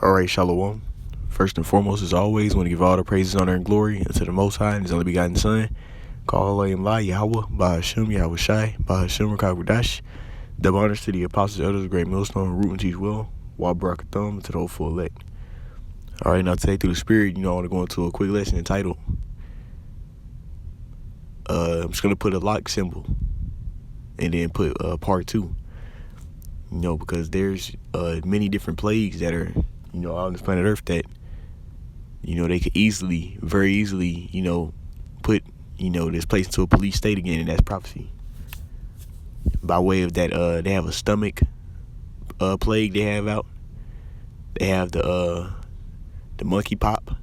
All right, Shalom. First and foremost, as always, want to give all the praises, honor, and glory unto the Most High and His only begotten Son. Call Him La Yahweh, Bahashem, Yahweh Shai, Bahashem, Rakagwadash. Double honors to the apostles, elders, great millstone, root and teach well, Wa Barakathum, to the hopeful elect. All right, now today through the Spirit, I want to go into a quick lesson entitled, I'm just going to put a lock symbol and then put part 2, because there's many different plagues that are, on this planet Earth that, they could very easily, put, this place into a police state again, and that's prophecy. By way of that, they have a stomach plague they have out. They have the monkey pop.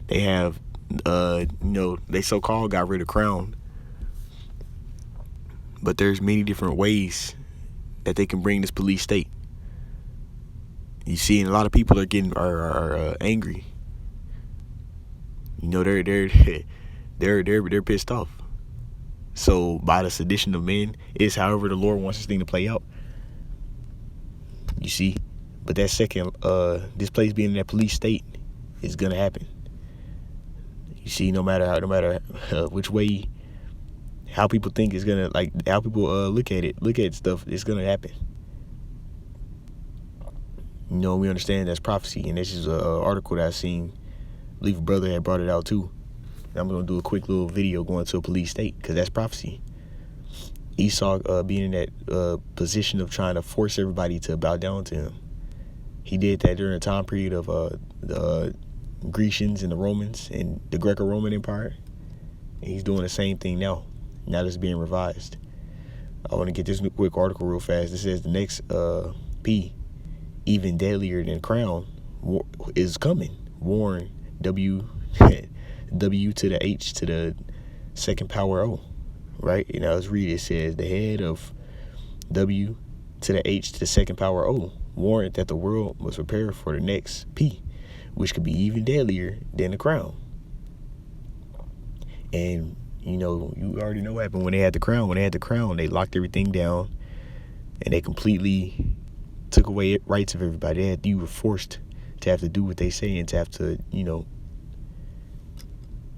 They have, they so-called got rid of crown. But there's many different ways that they can bring this police state. You see, and a lot of people are angry. They're pissed off. So by the sedition of men is however the Lord wants this thing to play out. You see, but that second, this place being in that police state is gonna happen. You see, no matter which way, how people think is gonna, how people look at stuff, it's gonna happen. We understand that's prophecy, and this is an article that I seen. I believe a brother had brought it out too. I'm going to do a quick little video going to a police state, because that's prophecy. Esau being in that position of trying to force everybody to bow down to him. He did that during the time period of the Grecians and the Romans and the Greco-Roman Empire. And he's doing the same thing now. Now that's being revised. I want to get this quick article real fast. It says the next P, even deadlier than crown, is coming. Warn W to the H to the second power O, right? And now let's read it. It says the head of W to the H to the second power O warned that the world must prepare for the next P, which could be even deadlier than the crown. And you already know what happened when they had the crown. When they had the crown, they locked everything down, and they completely took away rights of everybody. You were forced to have to do what they say and to have to,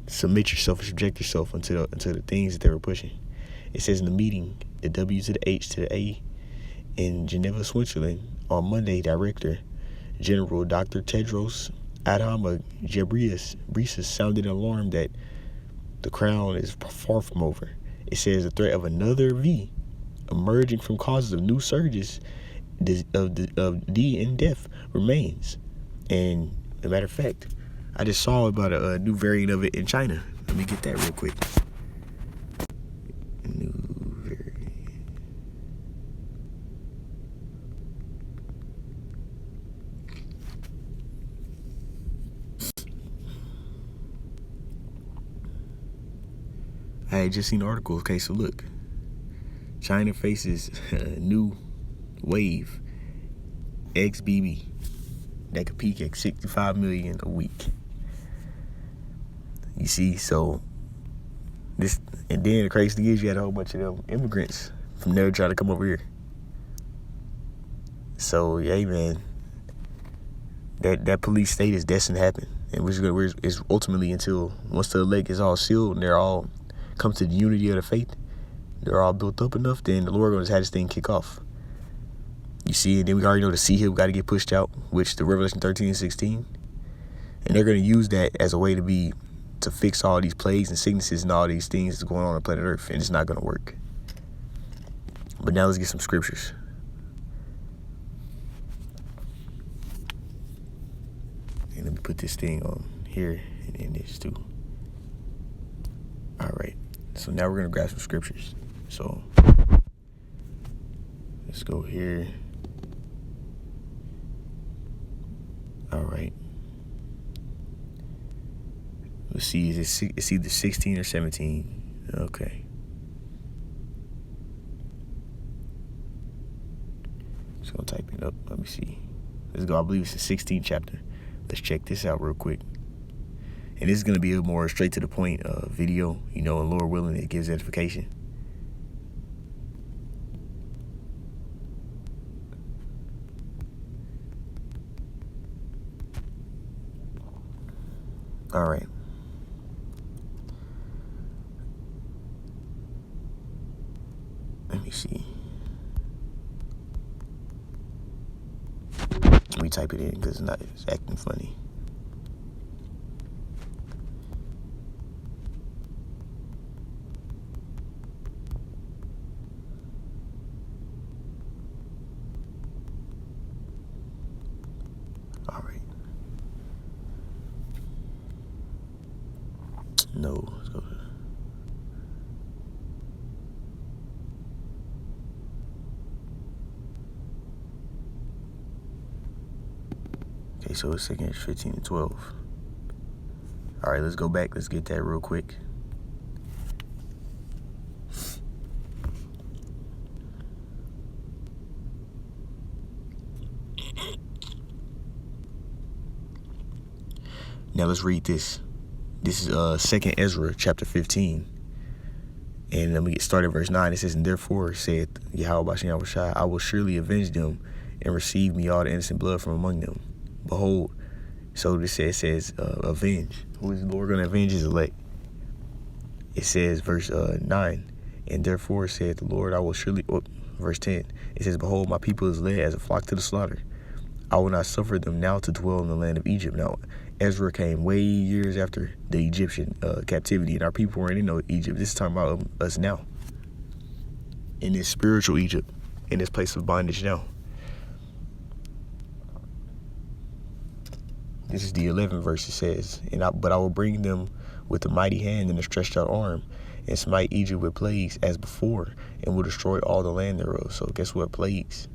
submit yourself and subject yourself unto the things that they were pushing. It says in the meeting, the W to the H to the A in Geneva, Switzerland, on Monday, Director General Dr. Tedros Adhanom Ghebreyesus sounded an alarm that the crown is far from over. It says the threat of another V emerging from causes of new surges of D and death remains. And as a matter of fact, I just saw about a new variant of it in China. Let me get that real quick. New variant. I had just seen an article. Okay, so look. China faces a new wave, XBB, that could peak at 65 million a week. You see, so this, and then the crazy thing is you had a whole bunch of them immigrants from there trying to come over here. So, yeah, man, that police state is destined to happen. And it's ultimately until once the elect is all sealed and they're all come to the unity of the faith, they're all built up enough, then the Lord going to have this thing kick off. You see, and then we already know the sea hill got to get pushed out, which the Revelation 13 and 16. And they're going to use that as a way to fix all these plagues and sicknesses and all these things that's going on planet Earth, and it's not going to work. But now let's get some scriptures. And let me put this thing on here and then this too. All right. So now we're going to grab some scriptures. So let's go here. All right. Let's see. It's either 16 or 17. Okay. Just gonna type it up. Let me see. Let's go. I believe it's the 16th chapter. Let's check this out real quick. And this is gonna be a more straight to the point video. And Lord willing, it gives edification. All right. Let me see. Let me type it in because it's acting funny. All right. No. Let's go. Okay, so it's 2 15 and 12. All right, let's go back. Let's get that real quick. Now let's read this. This is 2 Ezra chapter 15. And let me get started verse 9. It says, "And therefore saith Yahweh Bashem Yahushua, I will surely avenge them and receive me all the innocent blood from among them. Behold," so this says avenge. Who is the Lord going to avenge? His elect. It says verse 9. "And therefore saith the Lord, I will surely," verse 10. It says, "Behold, my people is led as a flock to the slaughter. I will not suffer them now to dwell in the land of Egypt." Now, Ezra came way years after the Egyptian captivity, and our people weren't in Egypt. This is talking about us now, in this spiritual Egypt, in this place of bondage now. This is the 11th verse. It says, "But I will bring them with a mighty hand and a stretched out arm, and smite Egypt with plagues as before, and will destroy all the land thereof." So guess what? Plagues.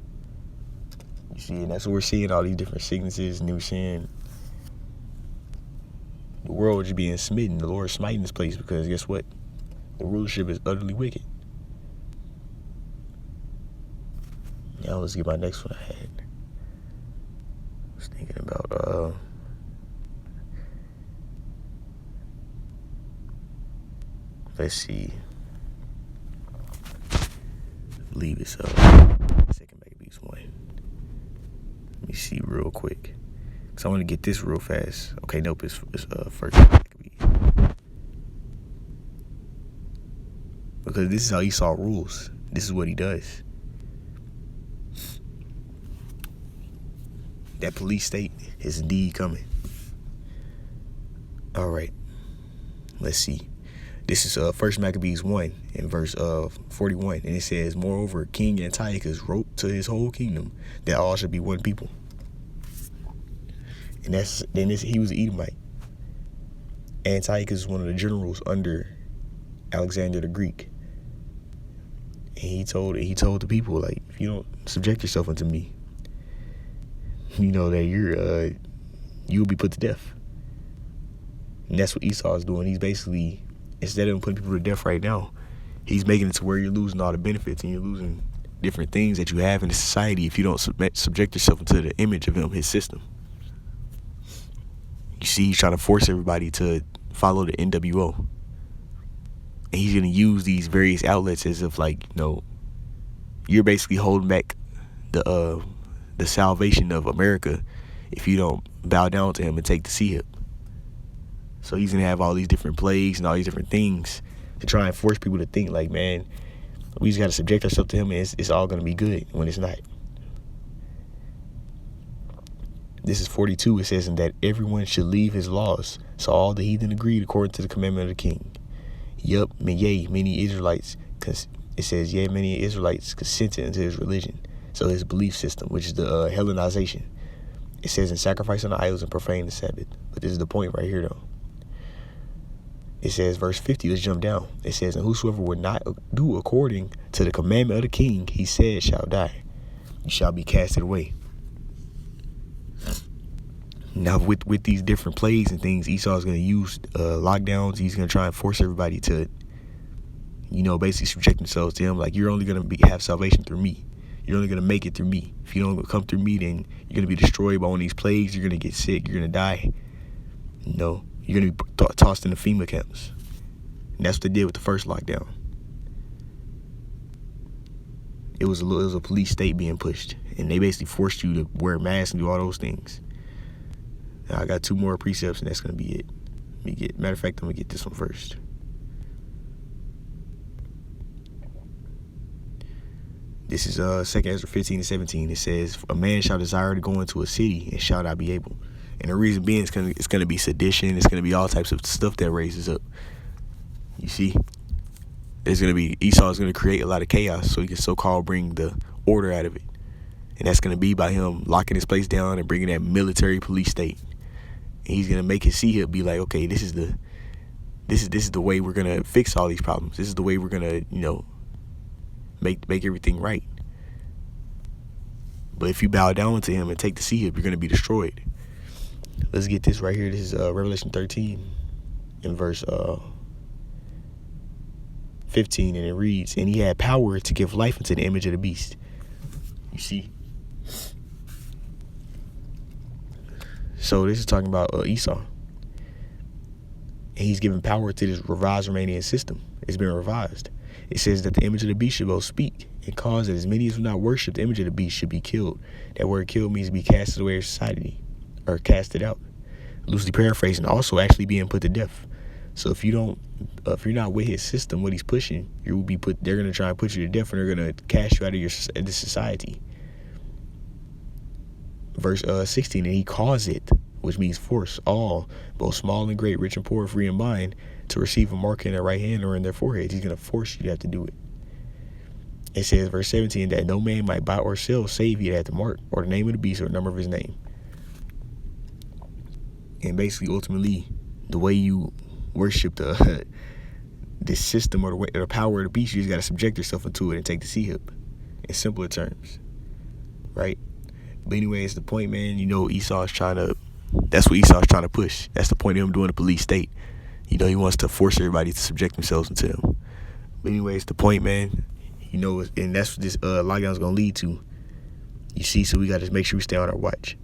You see, and that's what we're seeing, all these different sicknesses, and we're seeing the world just being smitten. The Lord is smiting this place because guess what? The rulership is utterly wicked. Now let's get my next one I had. I was thinking about let's see. I believe it's 2 Maccabees 1. Let me see real quick. Because I want to get this real fast. Okay, nope, it's 1 Maccabees. Because this is how Esau rules. This is what he does. That police state is indeed coming. All right. Let's see. This is 1 Maccabees 1 in verse 41. And it says, "Moreover, King Antiochus wrote to his whole kingdom that all should be one people." And he was an Edomite. Antiochus is one of the generals under Alexander the Greek. And he told the people, like, if you don't subject yourself unto me, you know that you'll be put to death. And that's what Esau is doing. He's basically, instead of putting people to death right now, he's making it to where you're losing all the benefits and you're losing different things that you have in the society if you don't subject yourself into the image of him, his system. You see, he's trying to force everybody to follow the NWO. And he's going to use these various outlets as if, like, you know, you're basically holding back the salvation of America if you don't bow down to him and take the sea hip. So he's going to have all these different plagues and all these different things to try and force people to think, like, man, we just got to subject ourselves to him and it's all going to be good, when it's not. This is 42. It says, "And that everyone should leave his laws. So all the heathen agreed according to the commandment of the king. Yea, many Israelites," it says, "yea, many Israelites consented into his religion." So his belief system, which is the Hellenization. It says, "And sacrifice on the idols and profane the Sabbath." But this is the point right here, though. It says, verse 50, let's jump down. It says, "And whosoever would not do according to the commandment of the king, he said, shall die. You shall be casted away." Now, with these different plagues and things, Esau is going to use lockdowns. He's going to try and force everybody to, you know, basically subject themselves to him. Like, you're only going to have salvation through me. You're only going to make it through me. If you don't come through me, then you're going to be destroyed by one of these plagues. You're going to get sick. You're going to die. You know, you're going to be tossed in the FEMA camps. And that's what they did with the first lockdown. It was a police state being pushed. And they basically forced you to wear masks and do all those things. Now, I got 2 more precepts, and that's going to be it. Matter of fact, I'm gonna get this one first. This is 2nd Ezra 15-17. It says, "A man shall desire to go into a city and shall not be able." And the reason being, it's gonna be sedition. It's gonna be all types of stuff that raises up. You see, Esau is gonna create a lot of chaos, so he can so-called bring the order out of it. And that's gonna be by him locking his place down and bringing that military police state. And he's gonna make his Sihib be like, okay, this is the way we're gonna fix all these problems. This is the way we're gonna, make everything right. But if you bow down to him and take the Sihib, you're gonna be destroyed. Let's get this right here. This is Revelation 13 in verse 15, and it reads, "And he had power to give life unto the image of the beast." You see? So this is talking about Esau. And he's given power to this revised Romanian system. It's been revised. It says that the image of the beast should both speak and cause that as many as will not worship the image of the beast should be killed. That word "killed" means to be casted away from society, or casted out. Loosely paraphrasing, also actually being put to death. So if you're not with his system, what he's pushing, they're gonna try and put you to death, and they're gonna cast you out of this society. Verse 16, "And he caused it," which means force all, both small and great, rich and poor, free and bond, to receive a mark in their right hand or in their foreheads. He's gonna force you to have to do it. It says, verse 17, "That no man might buy or sell save he that had the mark, or the name of the beast, or the number of his name." And basically, ultimately, the way you worship this system or the power of the beast, you just got to subject yourself into it and take the Sihib, in simpler terms, right? But anyways, the point, man, that's what Esau's trying to push. That's the point of him doing the police state. He wants to force everybody to subject themselves into him. But anyways, the point, man, and that's what this lockdown is going to lead to. You see, so we got to make sure we stay on our watch.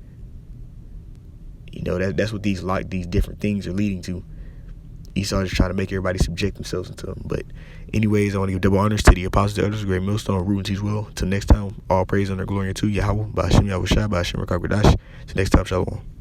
That's what these different things are leading to. Esau is trying to make everybody subject themselves into him. But anyways, I want to give double honors to the apostles, the elders, great millstone, root and teach well. Till next time, all praise and glory to Yahweh, Ba'ashem Yahushua, Ba'ashem Rakak Radash. Till next time, shalom.